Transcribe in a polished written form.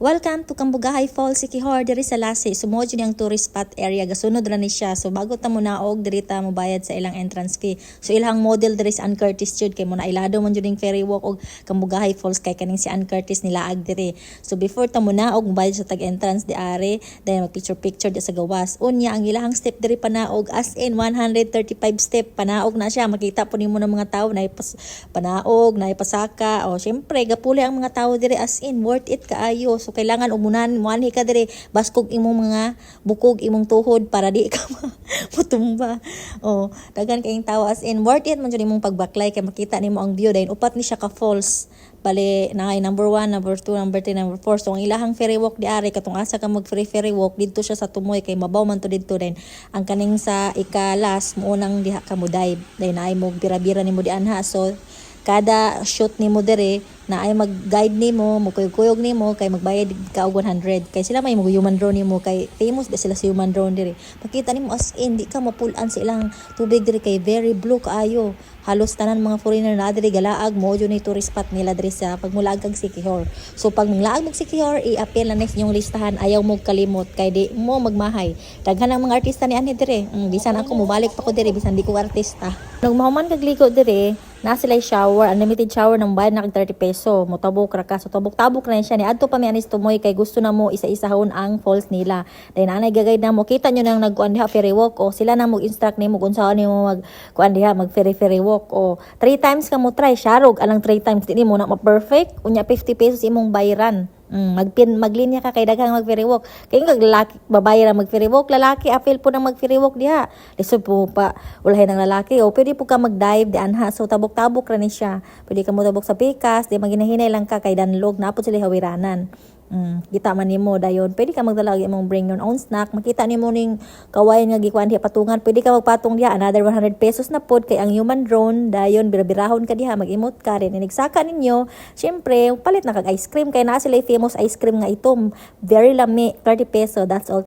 Welcome to Cambugahay Falls, Siquijor, diri sa Lassi. Sumodyo ni ang tourist spot area, gasunod ra ni siya. So bago ta mo naog, diri ta mo bayad sa ilang entrance fee. So ilang model diri sa Ann Curtis jud kay mo na ilado man jud ning ferry walk og Cambugahay Falls kay kaning si Ann Curtis nilaag diri. So before ta mo naog, bayad sa tag entrance di are, then mag picture di sa gawas. Unya ang ilahang step diri panaog as in 135 step panaog na siya. Makita po nimo ng mga tawo na panaog, na ipasaka. O syempre gapuli ang mga tawo diri as in worth it kaayo. So kailangan umunan muanhi ka dire baskog imong mga bukog imong tuhod para di ka matumba. Oh, daghan kayong tawo as in worth it man jud imong pagbaklay kay makita nimo ang view dahil upat ni siya ka falls. Bale na number 1, number 2, number 3, number 4. So ang ilahang ferry walk di ari katong asa ka mag ferry walk didto siya sa Tumoy kay mabaw man to didto din. Ang kaning sa ikalas mo unang diha ka mo dive. Dahil naay mo bira-bira nimo di anha. So kada shoot nimo dire na ay mag-guide nimo, magkuyog-kuyog nimo kay magbayad ka og 100. Kay sila may human drone nimo kay famous ba sila sa human drone dire. Makita nimo as in di ka mapulan sa ilang tubig dire kay very blue kaayo. Halos tanan mga foreigner na dire galaag mo jud ni tourist spot nila dire sa pagmulaag kag Siquijor. So pag manglaag mo Siquijor, i-appeal na next yung listahan, ayaw mo kalimot kay di mo magmahay. Daghan ang mga artista ni ani dire. Bisan ako mobalik pa ko dire bisan di ko artista. Nung mahuman kag ligo dire, na sila shower, unlimited shower ng bayad na kag 30 peso. Motabok ra ka. So tabok-tabok na siya ni adto pa mi anis Tumoy kay gusto na mo isa-isahon ang falls nila. Dahil nanay gagayad na mo kita nyo nang nagkuan diha ferry walk o sila na mo instruct nimo kung saan nimo magkuan diha mag ferry walk o 3 times ka mo try sharog alang 3 times di mo na ma-perfect unya 50 pesos imong bayaran. Maglinya ka kay daghang mag ferry walk. Kay kag lalaki babae ra mag ferry walk, lalaki apil po nang mag ferry walk diha. Lisod po pa ulahay ng lalaki o pwede po ka mag dive di anha. So tabok-tabok ra ni siya. Pwede ka mo tabok sa pikas, di maginahinay lang ka kay danlog na po sila hawiranan. Kita man nimo dayon. Pwede ka magdala og imong bring your own snack. Makita nimo ning kawayan nga gikuan diha patungan. Pwede ka magpatong diha another 100 pesos na pod kay ang human drone dayon birabirahon ka diha mag-imot ka rin. Inigsaka ninyo, syempre palit na kag ice cream kay naa sila famous ice cream nga itom. Very lami, 30 peso, that's all.